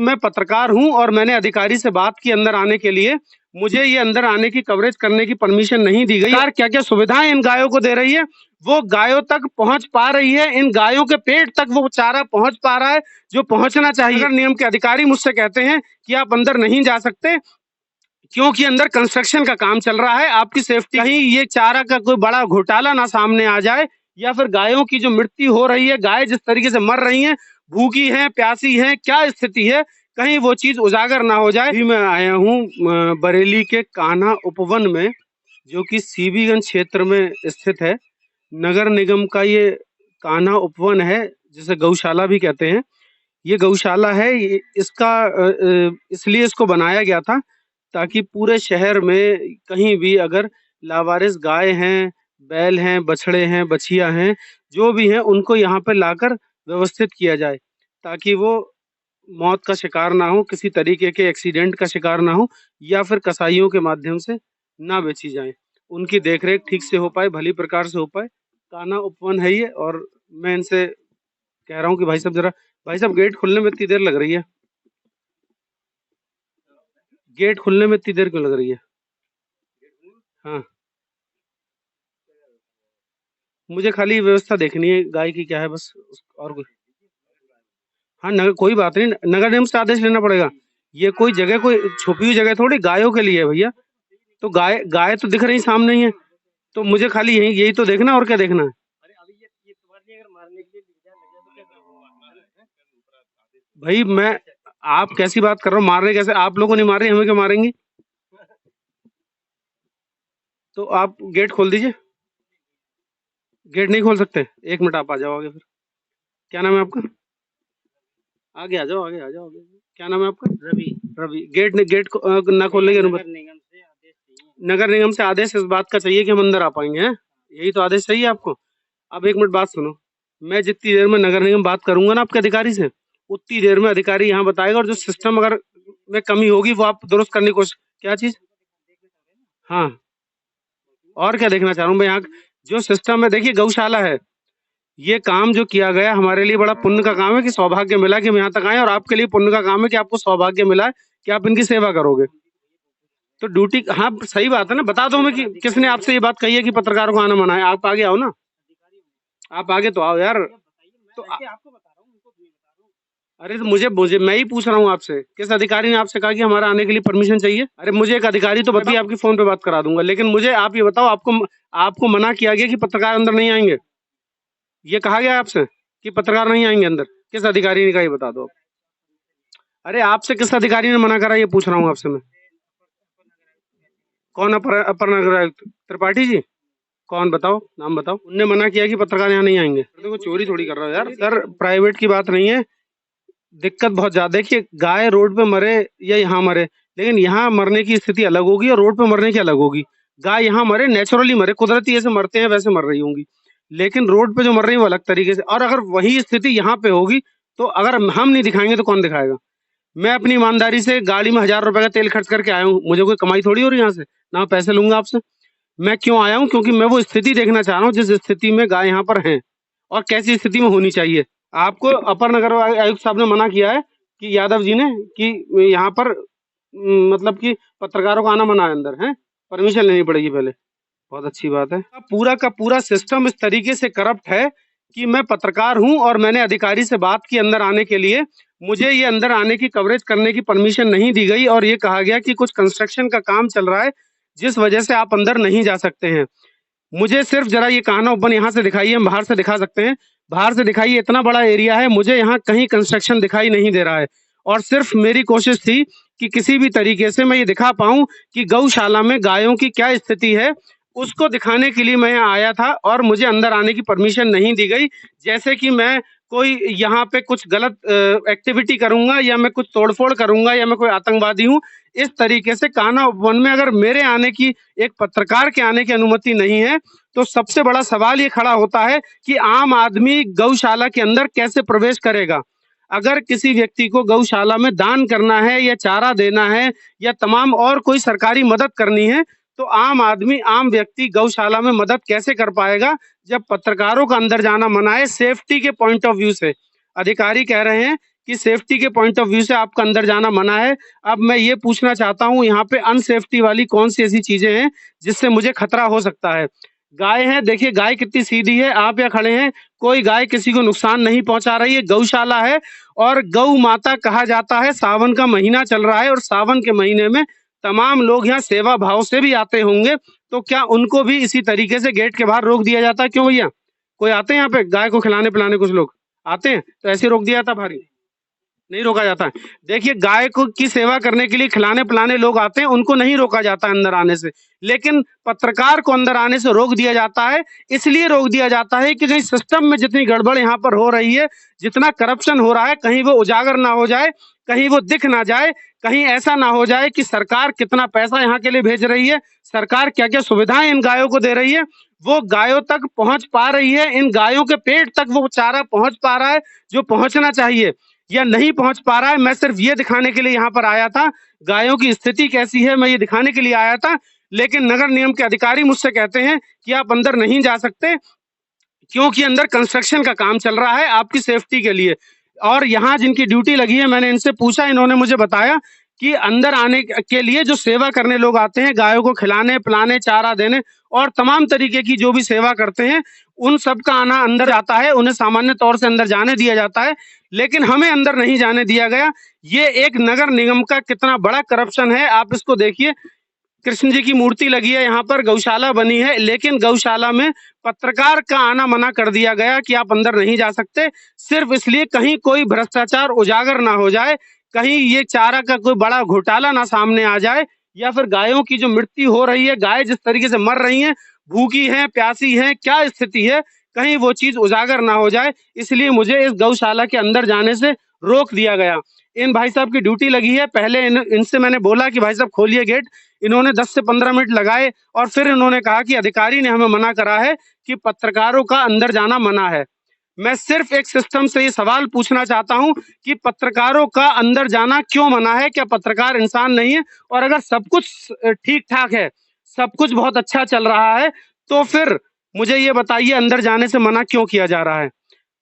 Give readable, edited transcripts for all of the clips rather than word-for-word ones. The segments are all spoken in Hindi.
मैं पत्रकार हूं और मैंने अधिकारी से बात की अंदर आने के लिए। मुझे ये अंदर आने की कवरेज करने की परमिशन नहीं दी गई। सरकार क्या क्या सुविधाएं इन गायों को दे रही है, वो गायों तक पहुंच पा रही है, इन गायों के पेट तक वो चारा पहुंच पा रहा है जो पहुंचना चाहिए। अगर नियम के अधिकारी मुझसे कहते हैं कि आप अंदर नहीं जा सकते क्योंकि अंदर कंस्ट्रक्शन का काम चल रहा है, आपकी सेफ्टी, कहीं ये चारा का कोई बड़ा घोटाला ना सामने आ जाए, या फिर गायों की जो मृत्यु हो रही है, गाय जिस तरीके से मर रही हैं, भूखी हैं, प्यासी हैं, क्या स्थिति है, कहीं वो चीज उजागर ना हो जाए। अभी मैं आया हूँ बरेली के कान्हा उपवन में, जो कि सीबीगंज क्षेत्र में स्थित है। नगर निगम का ये कान्हा उपवन है, जिसे गौशाला भी कहते हैं। ये गौशाला है, इसका इसलिए इसको बनाया गया था ताकि पूरे शहर में कहीं भी अगर लावारिस गाय हैं, बैल हैं, बछड़े हैं, बछिया हैं, जो भी हैं, उनको यहाँ पे लाकर व्यवस्थित किया जाए ताकि वो मौत का शिकार ना हो, किसी तरीके के एक्सीडेंट का शिकार ना हो, या फिर कसाईयों के माध्यम से ना बेची जाए, उनकी देखरेख ठीक से हो पाए, भली प्रकार से हो पाए। कान्हा उपवन है ये। और मैं इनसे कह रहा हूँ कि भाई साहब गेट खुलने में इतनी देर लग रही है, गेट खुलने में इतनी देर क्यों लग रही है? हाँ, मुझे खाली व्यवस्था देखनी है गाय की क्या है, बस और कुछ। हाँ, नगर कोई बात नहीं, नगर निगम से आदेश लेना पड़ेगा। ये कोई जगह, कोई छुपी हुई जगह थोड़ी गायों के लिए है भैया। तो गाय गाय तो दिख रही सामने ही है, तो मुझे खाली यही यही तो देखना, और क्या देखना है भाई? मैं, आप कैसी बात कर रहे हो? मारने कैसे? आप लोगों ने मारे, हमें क्यों मारेंगे? तो आप गेट खोल दीजिए। गेट नहीं खोल सकते? एक मिनट, आप आ जाओ आगे फिर। क्या नाम है आपका? आगे आ जाओ, आगे आ जाओ, आगे। क्या नाम है आपका? रवि। रवि, गेट ना खोलने की अनुमति? नगर निगम से आदेश इस बात का चाहिए कि हम अंदर आ पाएंगे, हैं? यही तो आदेश चाहिए आपको। अब एक मिनट बात सुनो, मैं जितनी देर में नगर निगम बात करूंगा ना आपके अधिकारी से, उतनी देर में अधिकारी यहाँ बताएगा, और जो सिस्टम अगर में कमी होगी वो आप दुरुस्त करने की कोशिश। क्या चीज? हाँ, और क्या देखना चाह रहा हूँ मैं यहाँ? जो सिस्टम है, देखिए गौशाला है, ये काम जो किया गया हमारे लिए बड़ा पुण्य का काम है कि सौभाग्य मिला कि हम यहाँ तक आए, और आपके लिए पुण्य का काम है कि आपको सौभाग्य मिला है कि आप इनकी सेवा करोगे। तो ड्यूटी, हाँ सही बात है ना, बता दो मैं कि किसने आपसे ये बात कही है कि पत्रकारों को आना मना है। आप आगे आओ ना, आप आगे तो आओ यार। तो अरे तो मुझे मुझे मैं ही पूछ रहा हूँ आपसे, किस अधिकारी ने आपसे कहा कि हमारा आने के लिए परमिशन चाहिए? अरे मुझे एक अधिकारी तो बताइए, आपकी फोन पे बात करा दूंगा, लेकिन मुझे आप ये बताओ, आपको आपको मना किया गया कि पत्रकार अंदर नहीं आएंगे? ये कहा गया आपसे कि पत्रकार नहीं आएंगे अंदर? किस अधिकारी ने कहा, ये बता दो आप। अरे आपसे किस अधिकारी ने मना करा, ये पूछ रहा हूँ आपसे मैं। कौन? अपर नगर आयुक्त त्रिपाठी जी? कौन, बताओ, नाम बताओ। उनने मना किया कि पत्रकार यहाँ नहीं आएंगे? देखो चोरी थोड़ी कर रहा हो यार सर, प्राइवेट की बात नहीं है। दिक्कत बहुत ज्यादा। देखिए, गाय रोड पे मरे या यहाँ मरे, लेकिन यहाँ मरने की स्थिति अलग होगी और रोड पे मरने की अलग होगी। गाय यहाँ मरे, नेचुरली मरे, कुदरती ऐसे मरते हैं वैसे मर रही होंगी, लेकिन रोड पे जो मर रही है वो अलग तरीके से। और अगर वही स्थिति यहाँ पे होगी, तो अगर हम नहीं दिखाएंगे तो कौन दिखाएगा? मैं अपनी ईमानदारी से गाड़ी में 1000 रुपए का तेल खर्च करके आया हूँ, मुझे कोई कमाई थोड़ी हो रही है यहाँ से, ना मैं पैसे लूंगा आपसे। मैं क्यों आया हूँ? क्योंकि मैं वो स्थिति देखना चाह रहा हूँ जिस स्थिति में गाय यहाँ पर है, और कैसी स्थिति में होनी चाहिए। आपको अपर नगर आयुक्त साहब ने मना किया है कि यादव जी ने, कि यहाँ पर मतलब कि पत्रकारों का आना मना है अंदर, है? परमिशन लेनी पड़ेगी पहले। बहुत अच्छी बात है। पूरा का पूरा सिस्टम इस तरीके से करप्ट है कि मैं पत्रकार हूं और मैंने अधिकारी से बात की अंदर आने के लिए। मुझे ये अंदर आने की कवरेज करने की परमिशन नहीं दी गई, और ये कहा गया कि कुछ कंस्ट्रक्शन का काम चल रहा है जिस वजह से आप अंदर नहीं जा सकते हैं। मुझे सिर्फ जरा ये कान्हा उपवन यहाँ से दिखाइए, हम बाहर से दिखा सकते हैं। बाहर से दिखाइए, इतना बड़ा एरिया है, मुझे यहाँ कहीं कंस्ट्रक्शन दिखाई नहीं दे रहा है। और सिर्फ मेरी कोशिश थी कि किसी भी तरीके से मैं ये दिखा पाऊं कि गौशाला में गायों की क्या स्थिति है, उसको दिखाने के लिए मैं यहाँ आया था, और मुझे अंदर आने की परमिशन नहीं दी गई। जैसे कि मैं कोई यहाँ पे कुछ गलत एक्टिविटी करूंगा, या मैं कुछ तोड़फोड़ करूंगा, या मैं कोई आतंकवादी हूँ। इस तरीके से कान्हा उपवन में अगर मेरे आने की, एक पत्रकार के आने की अनुमति नहीं है, तो सबसे बड़ा सवाल ये खड़ा होता है कि आम आदमी गौशाला के अंदर कैसे प्रवेश करेगा? अगर किसी व्यक्ति को गौशाला में दान करना है, या चारा देना है, या तमाम और कोई सरकारी मदद करनी है, तो आम आदमी, आम व्यक्ति गौशाला में मदद कैसे कर पाएगा जब पत्रकारों का अंदर जाना मना है सेफ्टी के पॉइंट ऑफ व्यू से? अधिकारी कह रहे हैं कि सेफ्टी के पॉइंट ऑफ व्यू से आपका अंदर जाना मना है। अब मैं ये पूछना चाहता हूँ यहाँ पे अनसेफ्टी वाली कौन सी ऐसी चीजें हैं जिससे मुझे खतरा हो सकता है। गाय है, देखिए गाय कितनी सीधी है, आप यहाँ खड़े हैं, कोई गाय किसी को नुकसान नहीं पहुंचा रही है, गौशाला है और गौ माता कहा जाता है। सावन का महीना चल रहा है और सावन के महीने में तमाम लोग यहाँ सेवा भाव से भी आते होंगे, तो क्या उनको भी इसी तरीके से गेट के बाहर रोक दिया जाता है? क्यों भैया, कोई आते हैं यहाँ पे गाय को खिलाने पिलाने, कुछ लोग आते हैं तो ऐसे रोक दिया जाता भारी, नहीं रोका जाता है। देखिए गाय को की सेवा करने के लिए खिलाने पिलाने लोग आते हैं, उनको नहीं रोका जाता अंदर आने से, लेकिन पत्रकार को अंदर आने से रोक दिया जाता है। इसलिए रोक दिया जाता है कि कहीं सिस्टम में जितनी गड़बड़ यहाँ पर हो रही है, जितना करप्शन हो रहा है, कहीं वो उजागर ना हो जाए, कहीं वो दिख ना जाए, कहीं ऐसा ना हो जाए कि सरकार कितना पैसा यहाँ के लिए भेज रही है, सरकार क्या क्या सुविधाएं इन गायों को दे रही है, वो गायों तक पहुंच पा रही है, इन गायों के पेट तक वो चारा पहुंच पा रहा है जो पहुंचना चाहिए, या नहीं पहुंच पा रहा है। मैं सिर्फ ये दिखाने के लिए यहाँ पर आया था, गायों की स्थिति कैसी है मैं ये दिखाने के लिए आया था। लेकिन नगर निगम के अधिकारी मुझसे कहते हैं कि आप अंदर नहीं जा सकते क्योंकि अंदर कंस्ट्रक्शन का काम चल रहा है आपकी सेफ्टी के लिए। और यहाँ जिनकी ड्यूटी लगी है, मैंने इनसे पूछा, इन्होंने मुझे बताया कि अंदर आने के लिए जो सेवा करने लोग आते हैं, गायों को खिलाने पिलाने, चारा देने और तमाम तरीके की जो भी सेवा करते हैं, उन सब का आना अंदर आता है, उन्हें सामान्य तौर से अंदर जाने दिया जाता है, लेकिन हमें अंदर नहीं जाने दिया गया। ये एक नगर निगम का कितना बड़ा करप्शन है, आप इसको देखिए। कृष्ण जी की मूर्ति लगी है यहाँ पर, गौशाला बनी है, लेकिन गौशाला में पत्रकार का आना मना कर दिया गया कि आप अंदर नहीं जा सकते, सिर्फ इसलिए कहीं कोई भ्रष्टाचार उजागर ना हो जाए, कहीं ये चारा का कोई बड़ा घोटाला ना सामने आ जाए, या फिर गायों की जो मृत्यु हो रही है, गाय जिस तरीके से मर रही हैं, भूखी हैं, प्यासी हैं, क्या स्थिति है, कहीं वो चीज उजागर ना हो जाए, इसलिए मुझे इस गौशाला के अंदर जाने से रोक दिया गया। इन भाई साहब की ड्यूटी लगी है, पहले इनसे मैंने बोला कि भाई साहब खोलिए गेट, इन्होंने 10 से 15 मिनट लगाए और फिर इन्होंने कहा कि अधिकारी ने हमें मना करा है कि पत्रकारों का अंदर जाना मना है। मैं सिर्फ एक सिस्टम से ये सवाल पूछना चाहता हूं कि पत्रकारों का अंदर जाना क्यों मना है? क्या पत्रकार इंसान नहीं है? और अगर सब कुछ ठीक ठाक है, सब कुछ बहुत अच्छा चल रहा है, तो फिर मुझे ये बताइए अंदर जाने से मना क्यों किया जा रहा है?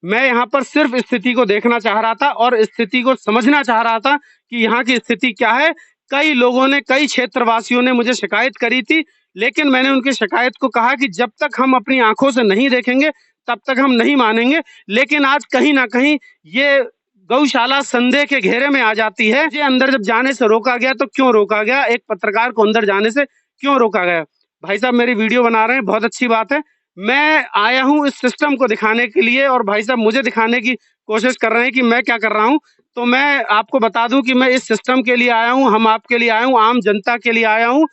मैं यहाँ पर सिर्फ स्थिति को देखना चाह रहा था और स्थिति को समझना चाह रहा था कि यहाँ की स्थिति क्या है। कई लोगों ने, कई क्षेत्रवासियों ने मुझे शिकायत करी थी, लेकिन मैंने उनकी शिकायत को कहा कि जब तक हम अपनी आंखों से नहीं देखेंगे तब तक हम नहीं मानेंगे। लेकिन आज कहीं ना कहीं ये गौशाला संदेह के घेरे में आ जाती है। ये अंदर जब जाने से रोका गया तो क्यों रोका गया? एक पत्रकार को अंदर जाने से क्यों रोका गया? भाई साहब मेरी वीडियो बना रहे हैं, बहुत अच्छी बात है। मैं आया हूँ इस सिस्टम को दिखाने के लिए और भाई साहब मुझे दिखाने की कोशिश कर रहे हैं कि मैं क्या कर रहा हूँ। तो मैं आपको बता दूं कि मैं इस सिस्टम के लिए आया हूँ, हम आपके लिए आया हूँ, आम जनता के लिए आया हूँ।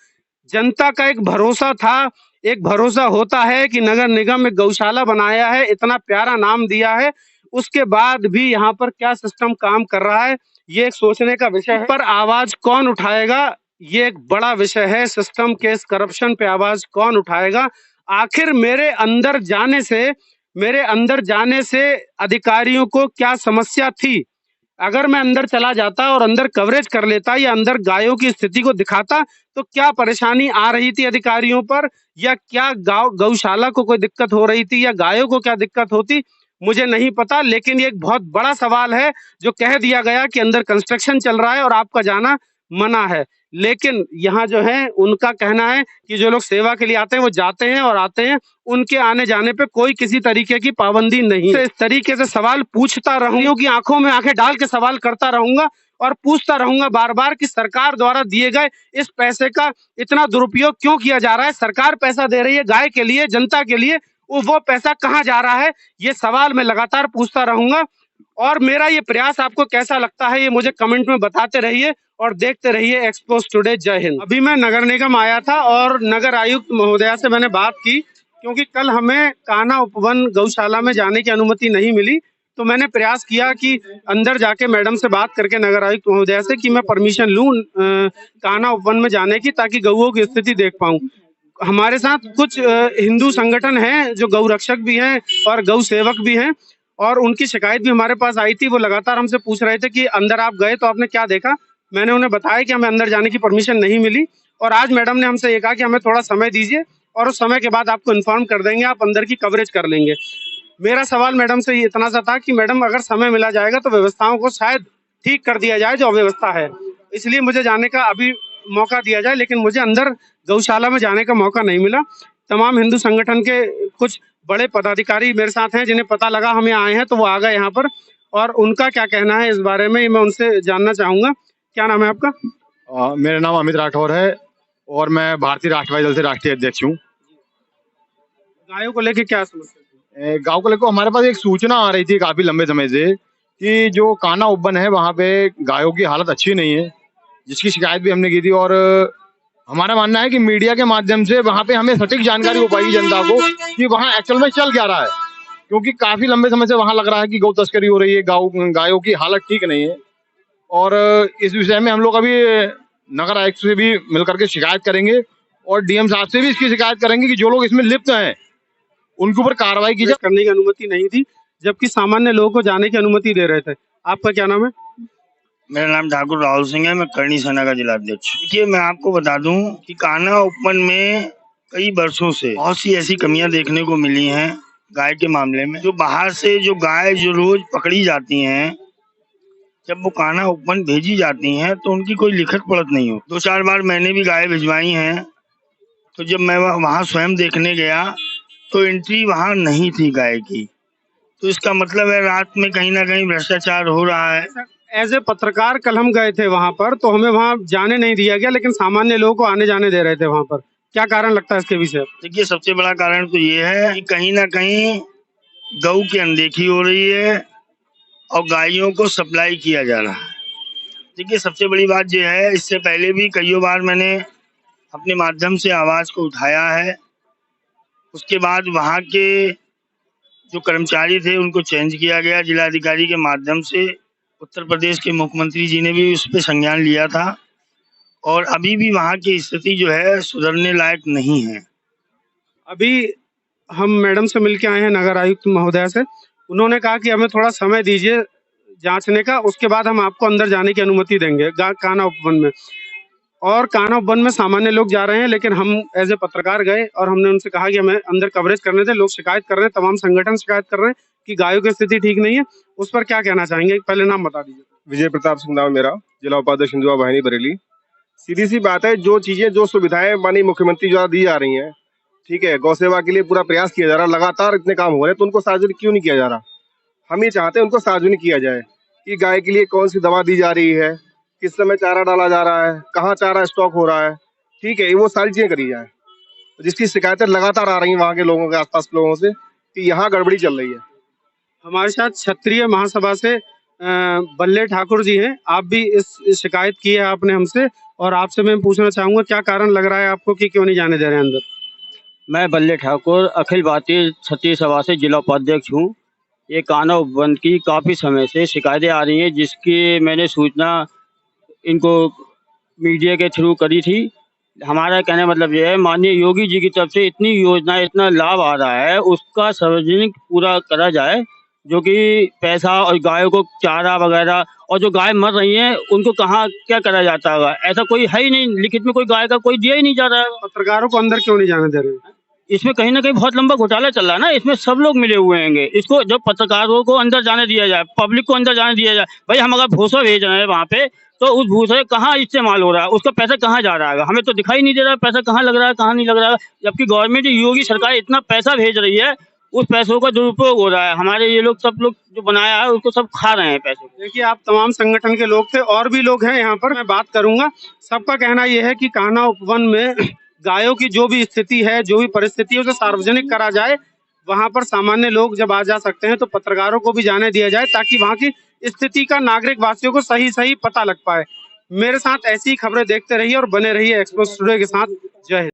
जनता का एक भरोसा था, एक भरोसा होता है कि नगर निगम एक गौशाला बनाया है, इतना प्यारा नाम दिया है, उसके बाद भी यहाँ पर क्या सिस्टम काम कर रहा है, ये एक सोचने का विषय है। पर आवाज कौन उठाएगा, ये एक बड़ा विषय है। सिस्टम के इस करप्शन पे आवाज कौन उठाएगा? आखिर मेरे अंदर जाने से अधिकारियों को क्या समस्या थी? अगर मैं अंदर चला जाता और अंदर कवरेज कर लेता या अंदर गायों की स्थिति को दिखाता तो क्या परेशानी आ रही थी अधिकारियों पर, या क्या गौशाला को कोई दिक्कत हो रही थी, या गायों को क्या दिक्कत होती, मुझे नहीं पता। लेकिन ये एक बहुत बड़ा सवाल है जो कह दिया गया कि अंदर कंस्ट्रक्शन चल रहा है और आपका जाना मना है। लेकिन यहाँ जो है उनका कहना है कि जो लोग सेवा के लिए आते हैं वो जाते हैं और आते हैं, उनके आने जाने पे कोई किसी तरीके की पाबंदी नहीं है। इस तरीके से सवाल पूछता रहूंगा, की आंखों में आंखें डाल के सवाल करता रहूंगा और पूछता रहूंगा बार बार कि सरकार द्वारा दिए गए इस पैसे का इतना दुरुपयोग क्यों किया जा रहा है? सरकार पैसा दे रही है गाय के लिए, जनता के लिए, वो पैसा कहाँ जा रहा है? ये सवाल मैं लगातार पूछता रहूंगा। और मेरा ये प्रयास आपको कैसा लगता है ये मुझे कमेंट में बताते रहिए और देखते रहिए एक्सपोज टुडे। जय हिंद। अभी मैं नगर निगम आया था और नगर आयुक्त महोदया से मैंने बात की, क्योंकि कल हमें कान्हा उपवन गौशाला में जाने की अनुमति नहीं मिली, तो मैंने प्रयास किया कि अंदर जाके मैडम से बात करके नगर आयुक्त महोदया से कि मैं परमिशन लूं कान्हा उपवन में जाने की, ताकि गौओं की स्थिति देख पाऊं। हमारे साथ कुछ हिंदू संगठन हैं जो गौ रक्षक भी हैं और गौ सेवक भी हैं, और उनकी शिकायत भी हमारे पास आई थी। वो लगातार हमसे पूछ रहे थे कि अंदर आप गए तो आपने क्या देखा। मैंने उन्हें बताया कि हमें अंदर जाने की परमिशन नहीं मिली, और आज मैडम ने हमसे ये कहा कि हमें थोड़ा समय दीजिए और उस समय के बाद आपको इन्फॉर्म कर देंगे, आप अंदर की कवरेज कर लेंगे। मेरा सवाल मैडम से ये इतना सा था कि मैडम अगर समय मिला जाएगा तो व्यवस्थाओं को शायद ठीक कर दिया जाए जो अव्यवस्था है, इसलिए मुझे जाने का अभी मौका दिया जाए, लेकिन मुझे अंदर गौशाला में जाने का मौका नहीं मिला। तमाम हिंदू संगठन के कुछ बड़े पदाधिकारी मेरे साथ हैं, जिन्हें पता लगा हम यहाँ आए हैं तो वो आ गए यहाँ पर, और उनका क्या कहना है इस बारे में मैं उनसे जानना चाहूंगा। क्या नाम है आपका? मेरा नाम अमित राठौर है और मैं भारतीय राष्ट्रवादी दल से राष्ट्रीय अध्यक्ष हूँ। गायों को लेकर क्या समस्या है? गांव को लेकर हमारे पास एक सूचना आ रही थी काफी लंबे समय से कि जो कान्हा उपवन है वहाँ पे गायों की हालत अच्छी नहीं है, जिसकी शिकायत भी हमने की थी। और हमारा मानना है कि मीडिया के माध्यम से वहाँ पे हमें सटीक जानकारी हो पाएगी जनता को कि वहाँ एक्चुअल में चल क्या रहा है, क्योंकि काफी लंबे समय से वहाँ लग रहा है कि गौ तस्करी हो रही है, गायों की हालत ठीक नहीं है। और इस विषय में हम लोग अभी नगर आयुक्त से भी मिलकर के शिकायत करेंगे और डीएम साहब से भी इसकी शिकायत करेंगे कि जो लोग इसमें लिप्त हैं उनके ऊपर कार्रवाई की जाए। करने की अनुमति नहीं थी, जबकि सामान्य लोगों को जाने की अनुमति दे रहे थे। आपका क्या नाम है? मेरा नाम ठाकुर राहुल सिंह है, मैं करनी सेना का जिला अध्यक्ष। देखिए, मैं आपको बता दूं कि कान्हा उपवन में कई वर्षों से बहुत सी ऐसी कमियां देखने को मिली हैं गाय के मामले में। जो बाहर से जो गाय जो रोज पकड़ी जाती हैं, जब वो कान्हा उपवन भेजी जाती हैं तो उनकी कोई लिखत पढ़त नहीं हो। 2-4 बार मैंने भी गाय भिजवाई हैं, तो जब मैं वहाँ स्वयं देखने गया तो एंट्री वहाँ नहीं थी गाय की। तो इसका मतलब है रात में कहीं ना कहीं भ्रष्टाचार हो रहा है। एज ए पत्रकार कल हम गए थे वहां पर, तो हमें वहां जाने नहीं दिया गया, लेकिन सामान्य लोगों को आने जाने दे रहे थे वहां पर। क्या कारण लगता है इसके विषय? देखिए, सबसे बड़ा कारण तो ये है कि कहीं ना कहीं गऊ की अनदेखी हो रही है और गायों को सप्लाई किया जा रहा है। देखिए, सबसे बड़ी बात ये है, इससे पहले भी कई बार मैंने अपने माध्यम से आवाज को उठाया है। उसके बाद वहाँ के जो कर्मचारी थे उनको चेंज किया गया जिलाधिकारी के माध्यम से। उत्तर प्रदेश के मुख्यमंत्री जी ने भी उस पर संज्ञान लिया था और अभी भी वहाँ की स्थिति जो है सुधरने लायक नहीं है। अभी हम मैडम से मिलके आए हैं, नगर आयुक्त महोदया से। उन्होंने कहा कि हमें थोड़ा समय दीजिए जांचने का, उसके बाद हम आपको अंदर जाने की अनुमति देंगे कान्हा उपवन में। और कान्हा उपवन में सामान्य लोग जा रहे हैं, लेकिन हम एज ए पत्रकार गए और हमने उनसे कहा कि हमें अंदर कवरेज करने थे। लोग शिकायत कर रहे हैं, तमाम संगठन शिकायत कर रहे हैं कि गायों की स्थिति ठीक नहीं है। उस पर क्या कहना चाहेंगे? पहले नाम बता दीजिए। विजय प्रताप सिंह नाम मेरा, जिला उपाध्यक्ष हिंदुआ वाहिनी बरेली। सीधी सी बात है, जो चीजें जो सुविधाएं माननीय मुख्यमंत्री द्वारा दी जा रही हैं, ठीक है, गौ सेवा के लिए पूरा प्रयास किया जा रहा है, लगातार इतने काम हो रहे हैं, तो उनको सार्वजनिक क्यों नहीं किया जा रहा? हम ये चाहते हैं उनको सार्वजनिक किया जाए कि गाय के लिए कौन सी दवा दी जा रही है, किस समय चारा डाला जा रहा है, कहाँ चारा स्टॉक हो रहा है, ठीक है, वो सारी चीजें करी जाए। जिसकी शिकायतें लगातार आ रही हैं वहाँ के लोगों के, आसपास के लोगों से, कि यहाँ गड़बड़ी चल रही है। हमारे साथ क्षत्रिय महासभा से बल्ले ठाकुर जी हैं। आप भी इस शिकायत की है आपने हमसे, और आपसे मैं पूछना चाहूंगा क्या कारण लग रहा है आपको कि क्यों नहीं जाने दे रहे हैं अंदर? मैं बल्ले ठाकुर अखिल भारतीय क्षत्रिय सभा से जिला उपाध्यक्ष हूँ। ये कान्हा उपवन की काफ़ी समय से शिकायतें आ रही हैं, जिसकी मैंने सूचना इनको मीडिया के थ्रू करी थी। हमारा कहने का मतलब ये है, माननीय योगी जी की तरफ से इतनी योजना इतना लाभ आ रहा है, उसका सार्वजनिक पूरा करा जाए, जो कि पैसा और गायों को चारा वगैरह, और जो गाय मर रही हैं उनको कहाँ क्या करा जाता है? ऐसा कोई है ही नहीं, लिखित में कोई गाय का कोई दिया ही नहीं जा रहा है। पत्रकारों को अंदर क्यों नहीं जाने दे रहे हैं? इसमें कहीं ना कहीं बहुत लंबा घोटाला चल रहा है ना, इसमें सब लोग मिले हुए हैंगे। इसको जब पत्रकारों को अंदर जाने दिया जाए, पब्लिक को अंदर जाने दिया जाए, भाई हम अगर भूसा भेज रहे हैं वहाँ पे, तो उस भूसे कहाँ इस्तेमाल हो रहा है, उसका पैसा कहाँ जा रहा है? हमें तो दिखाई नहीं दे रहा है पैसा कहाँ लग रहा है, कहाँ नहीं लग रहा है। जबकि गवर्नमेंट योगी सरकार इतना पैसा भेज रही है, उस पैसों का दुरुपयोग हो रहा है। हमारे ये लोग सब लोग जो बनाया है उसको सब खा रहे हैं पैसे। देखिए, आप तमाम संगठन के लोग थे, और भी लोग हैं यहाँ पर, मैं बात करूंगा। सबका कहना यह है कि कान्हा उपवन में गायों की जो भी स्थिति है, जो भी परिस्थिति है, उसे सार्वजनिक करा जाए। वहां पर सामान्य लोग जब आ जा सकते हैं तो पत्रकारों को भी जाने दिया जाए, ताकि वहां की स्थिति का नागरिक वासियों को सही सही पता लग पाए। मेरे साथ ऐसी खबरें देखते रहिए और बने रहिए एक्सप्रेस टुडे के साथ। जय हिंद।